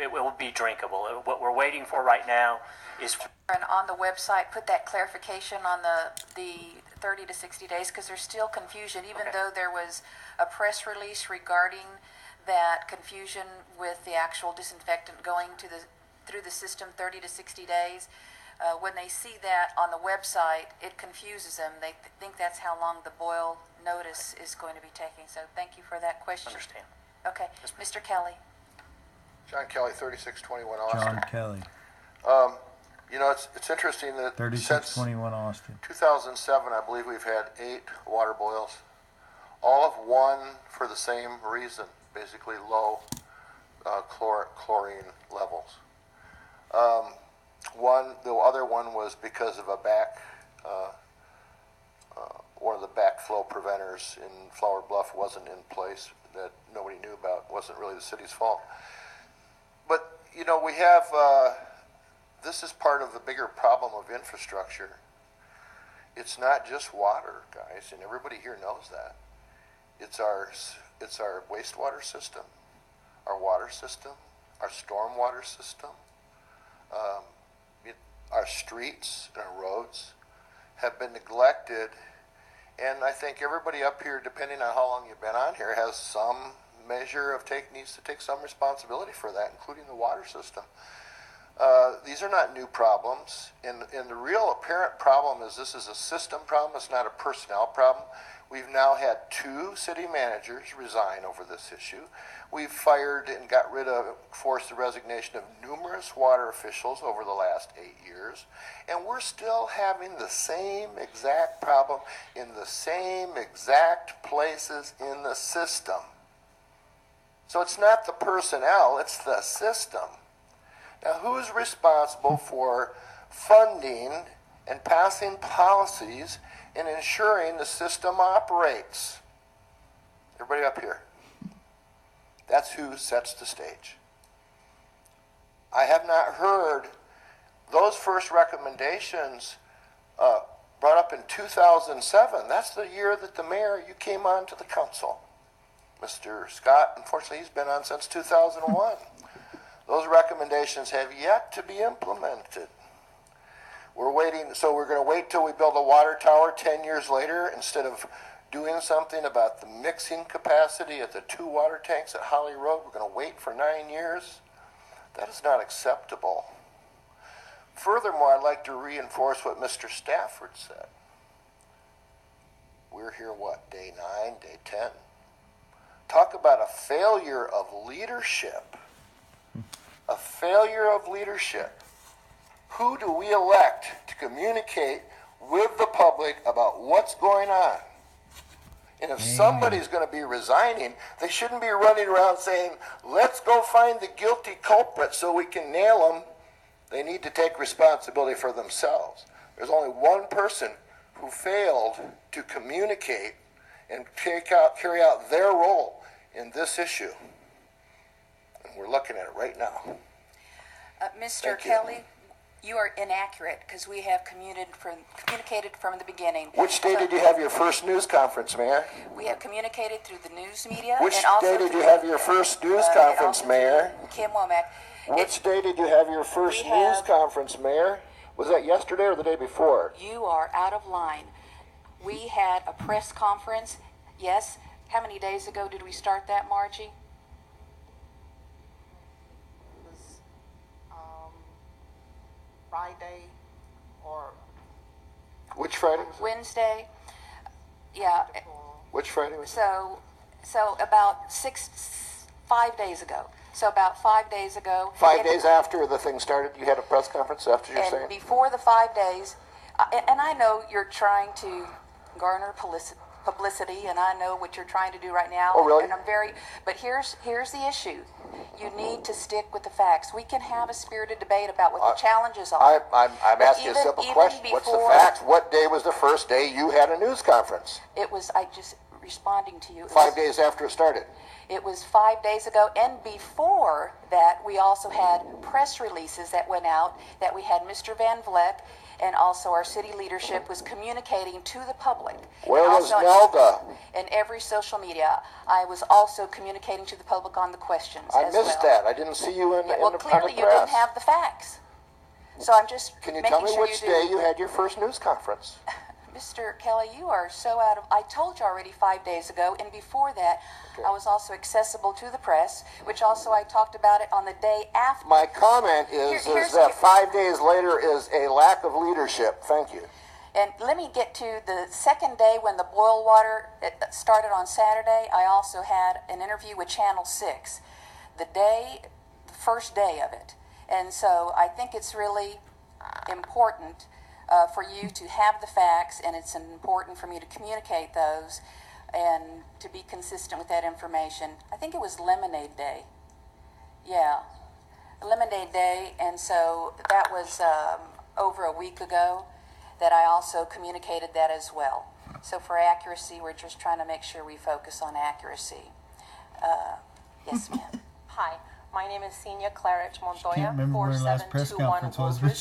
it will be drinkable. What we're waiting for right now is... And on the website, put that clarification on the 30 to 60 days, because there's still confusion, even though there was a press release regarding that confusion with the actual disinfectant going through the system 30 to 60 days. When they see that on the website, it confuses them. They think that's how long the boil notice is going to be taking. So thank you for that question. Understand. Okay, Mr. Kelley. John Kelley, 3621 Austin. John Kelley. It's interesting that 3621 Austin. 2007, I believe we've had 8 water boils, all of one for the same reason, basically low chlorine levels. The other one was because of one of the backflow preventers in Flower Bluff wasn't in place that nobody knew about. Wasn't really the city's fault. But, we have, this is part of the bigger problem of infrastructure. It's not just water, guys, and everybody here knows that. It's our wastewater system, our water system, our stormwater system. Our streets and our roads have been neglected, and I think everybody up here, depending on how long you've been on here, has some measure of needs to take some responsibility for that, including the water system. These are not new problems, and the real apparent problem is this is a system problem. It's not a personnel problem. We've now had 2 city managers resign over this issue. We've fired and forced the resignation of numerous water officials over the last 8 years, and we're still having the same exact problem in the same exact places in the system. So it's not the personnel, it's the system. Now, who's responsible for funding and passing policies and ensuring the system operates? Everybody up here. That's who sets the stage. I have not heard those first recommendations brought up in 2007. That's the year that you came on to the council. Mr. Scott, unfortunately, he's been on since 2001. Those recommendations have yet to be implemented. We're waiting, so we're going to wait till we build a water tower 10 years later instead of doing something about the mixing capacity at the 2 water tanks at Holly Road. We're going to wait for 9 years. That is not acceptable. Furthermore, I'd like to reinforce what Mr. Stafford said. We're here, day 9, day 10? Talk about a failure of leadership. A failure of leadership. Who do we elect to communicate with the public about what's going on? And if somebody's going to be resigning, they shouldn't be running around saying, let's go find the guilty culprit so we can nail them. They need to take responsibility for themselves. There's only one person who failed to communicate and carry out their role in this issue. And we're looking at it right now. Mr. Kelley, you are inaccurate because we have communicated from the beginning. Which day did you have your first news conference, Mayor? We have communicated through the news media. Which and also day did you have your first news conference, Mayor? Kim Womack. Which day did you have your first news conference, Mayor? Was that yesterday or the day before? You are out of line. We had a press conference, yes. How many days ago did we start that, Margie? Friday or which Friday was it? Wednesday. Yeah. Which Friday was it? So about 5 days ago. So about 5 days ago. 5 days after the thing started, you had a press conference after you're saying? Before the 5 days, and I know you're trying to garner publicity, and I know what you're trying to do right now. Oh, really? And but here's the issue. You need to stick with the facts. We can have a spirited debate about what the challenges are. I'm asking a simple question. What's the facts? What day was the first day you had a news conference? I just responding to you. 5 days after it started. It was 5 days ago, and before that, we also had press releases that went out that we had Mr. Van Vleck and also our city leadership was communicating to the public. Where And was also Nelda? in every social media, I was also communicating to the public on the questions I as missed well. that. I didn't see you in Yeah, the well, press. clearly you didn't have the facts. So I'm just Can you making tell me sure which you day do. you had your first news conference? Mr. Kelly, you are so out of... I told you already 5 days ago, and before that, Okay. I was also accessible to the press, which also I talked about it on the day after. My comment is Here's- that 5 days later is a lack of leadership. Thank you. And let me get to the second day when the boil water started on Saturday. I also had an interview with Channel 6, the first day of it. And so I think it's really important for you to have the facts, and it's important for me to communicate those and to be consistent with that information. I think it was Lemonade Day. Yeah, Lemonade Day, and so that was over a week ago that I also communicated that as well. So for accuracy, we're just trying to make sure we focus on accuracy. Yes, ma'am. Hi, my name is Senior Claret Montoya, Can't remember where the last press 4721 conference was, but Woolridge